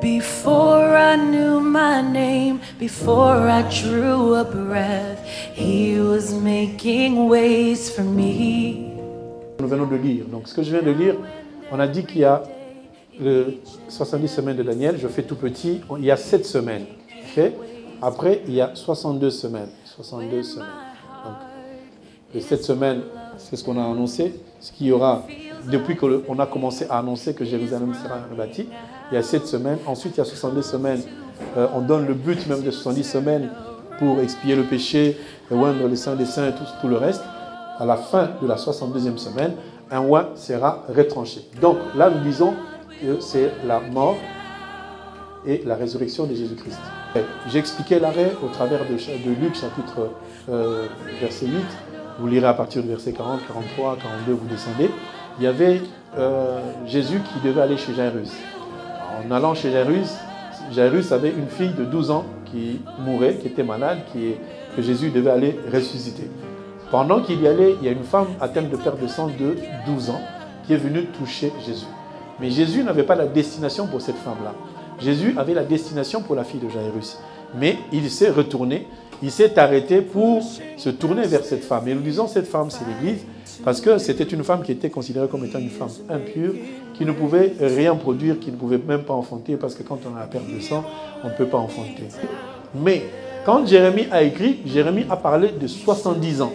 Before I knew my name, before I drew a breath, He was making ways for me. Nous venons de lire. Donc ce que je viens de lire, on a dit qu'il y a le 70 semaines de Daniel, je fais tout petit, il y a 7 semaines. Okay? Après, il y a 62 semaines. 62 semaines. Donc, les 7 semaines, c'est ce qu'on a annoncé. Ce qu'il y aura, depuis qu'on a commencé à annoncer que Jérusalem sera rebâtie, il y a 7 semaines. Ensuite, il y a 62 semaines. On donne le but même de 70 semaines pour expier le péché, oindre le Saint des Saints et tout le reste. À la fin de la 62e semaine, un oint sera retranché. Donc là, nous disons que c'est la mort et la résurrection de Jésus-Christ. J'ai expliqué l'arrêt au travers de Luc, chapitre verset 8. Vous lirez à partir du verset 40, 43, 42, vous descendez. Il y avait Jésus qui devait aller chez Jairus. En allant chez Jairus avait une fille de 12 ans qui mourait, qui était malade, que Jésus devait aller ressusciter. Pendant qu'il y allait, il y a une femme atteinte de perte de sang de 12 ans qui est venue toucher Jésus. Mais Jésus n'avait pas la destination pour cette femme-là. Jésus avait la destination pour la fille de Jairus. Mais il s'est retourné, il s'est arrêté pour se tourner vers cette femme. Et nous disons cette femme, c'est l'Église, parce que c'était une femme qui était considérée comme étant une femme impure, qui ne pouvait rien produire, qui ne pouvait même pas enfanter, parce que quand on a la perte de sang, on ne peut pas enfanter. Mais quand Jérémie a écrit, Jérémie a parlé de 70 ans.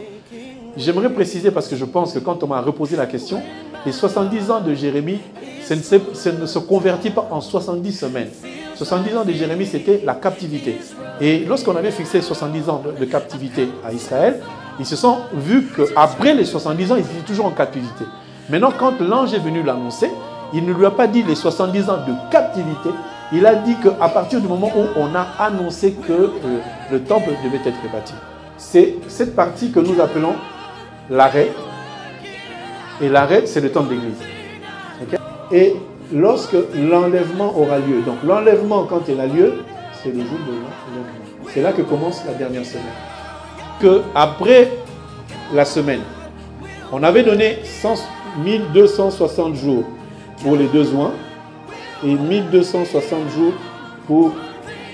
J'aimerais préciser, parce que je pense que quand on m'a reposé la question, les 70 ans de Jérémie, ça ne se convertit pas en 70 semaines. 70 ans de Jérémie, c'était la captivité. Et lorsqu'on avait fixé 70 ans de captivité à Israël, ils se sont vus qu'après les 70 ans, ils étaient toujours en captivité. Maintenant, quand l'ange est venu l'annoncer, il ne lui a pas dit les 70 ans de captivité, il a dit qu'à partir du moment où on a annoncé que le temple devait être rebâti. C'est cette partie que nous appelons l'arrêt. Et l'arrêt, c'est le temps de l'Église. Okay? Et lorsque l'enlèvement aura lieu, donc l'enlèvement, quand il a lieu, c'est le jour de l'enlèvement. C'est là que commence la dernière semaine. Après la semaine, on avait donné 1260 jours pour les 2 oints et 1260 jours pour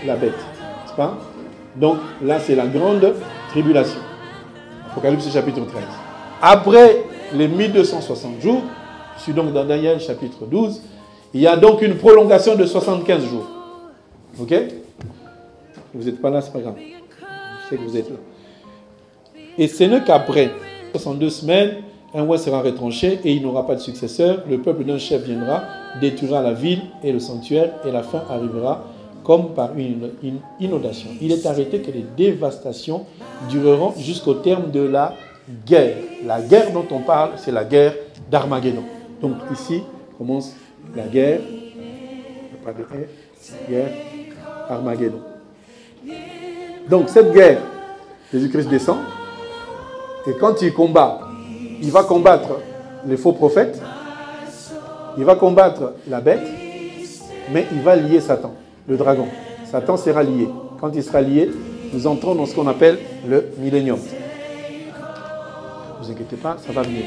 la bête. N'est-ce pas? Donc là, c'est la grande tribulation. Apocalypse chapitre 13. Après les 1260 jours, je suis donc dans Daniel chapitre 12, il y a donc une prolongation de 75 jours. Ok? Vous n'êtes pas là, c'est pas grave. Je sais que vous êtes là. Et ce n'est qu'après 62 semaines, un roi sera retranché et il n'aura pas de successeur. Le peuple d'un chef viendra, détruira la ville et le sanctuaire et la fin arrivera comme par une inondation. Il est arrêté que les dévastations dureront jusqu'au terme de la guerre. La guerre dont on parle, c'est la guerre d'Armageddon. Donc ici commence la guerre, pas de guerre Armageddon. Donc cette guerre, Jésus-Christ descend, et quand il combat, il va combattre les faux prophètes, il va combattre la bête, mais il va lier Satan, le dragon. Satan sera lié. Quand il sera lié, nous entrons dans ce qu'on appelle le millénium. Ne vous inquiétez pas, ça va venir.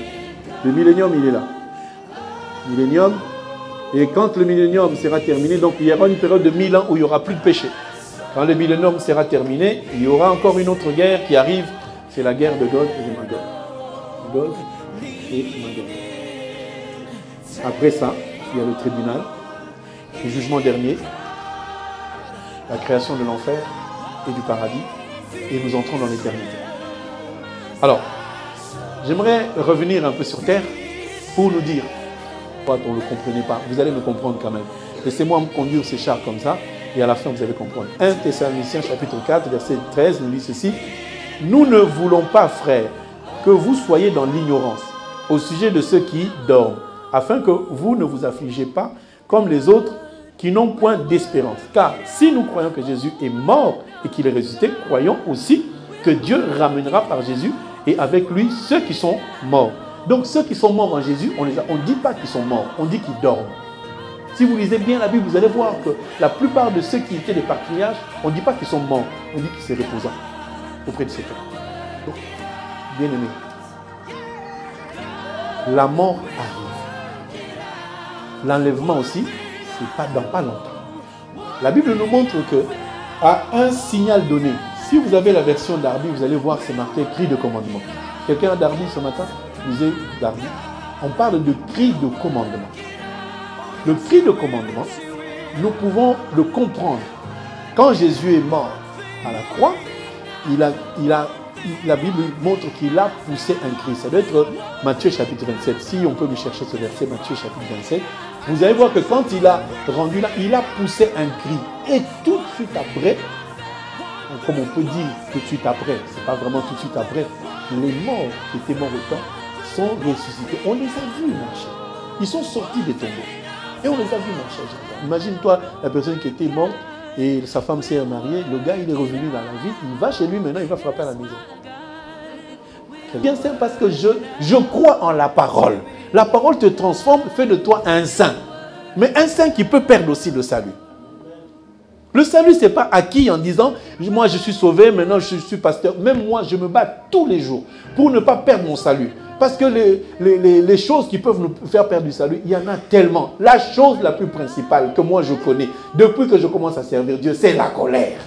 Le millénium, il est là. Millénium. Et quand le millénium sera terminé, donc il y aura une période de 1000 ans où il n'y aura plus de péché. Quand le millénium sera terminé, il y aura encore une autre guerre qui arrive. C'est la guerre de Gog et de Magog. Gog et Magog. Après ça, il y a le tribunal, le jugement dernier, la création de l'enfer et du paradis, et nous entrons dans l'éternité. Alors, j'aimerais revenir un peu sur terre pour nous dire, on ne le comprenait pas, vous allez me comprendre quand même. Laissez-moi me conduire ces chars comme ça, et à la fin vous allez comprendre. 1 Thessaloniciens chapitre 4, verset 13, nous dit ceci. Nous ne voulons pas, frères, que vous soyez dans l'ignorance au sujet de ceux qui dorment, afin que vous ne vous affligez pas comme les autres qui n'ont point d'espérance. Car si nous croyons que Jésus est mort et qu'il est ressuscité, croyons aussi que Dieu ramènera par Jésus et avec lui ceux qui sont morts. Donc ceux qui sont morts en Jésus, on ne dit pas qu'ils sont morts, on dit qu'ils dorment. Si vous lisez bien la Bible, vous allez voir que la plupart de ceux qui étaient des patriarches, on ne dit pas qu'ils sont morts, on dit qu'ils se reposent auprès de Satan. Donc, bien aimé, la mort arrive. L'enlèvement aussi, c'est pas dans pas longtemps. La Bible nous montre que, à un signal donné, si vous avez la version Darby, vous allez voir, c'est marqué cri de commandement. Quelqu'un a Darby ce matin? Lisez Darby. On parle de cri de commandement. Le cri de commandement, nous pouvons le comprendre. Quand Jésus est mort à la croix, la Bible montre qu'il a poussé un cri. Ça doit être Matthieu chapitre 27. Si on peut me chercher ce verset, Matthieu chapitre 27. Vous allez voir que quand il a rendu là, il a poussé un cri. Et tout de suite après, comme on peut dire tout de suite après, c'est pas vraiment tout de suite après, les morts qui étaient morts au temps sont ressuscités. On les a vus marcher. Ils sont sortis des tombeaux. Et on les a vus marcher. Imagine-toi la personne qui était morte et sa femme s'est mariée. Le gars, il est revenu dans la vie. Il va chez lui maintenant, il va frapper à la maison. Bien sûr, parce que je crois en la parole. La parole te transforme, fait de toi un saint. Mais un saint qui peut perdre aussi le salut. Le salut, ce n'est pas acquis en disant, moi je suis sauvé, maintenant je suis pasteur. Même moi, je me bats tous les jours pour ne pas perdre mon salut. Parce que les choses qui peuvent nous faire perdre du salut, il y en a tellement. La chose la plus principale que moi je connais, depuis que je commence à servir Dieu, c'est la colère.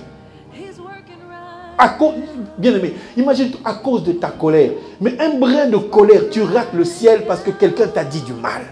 Bien aimé, imagine à cause de ta colère. Mais un brin de colère, tu rates le ciel parce que quelqu'un t'a dit du mal.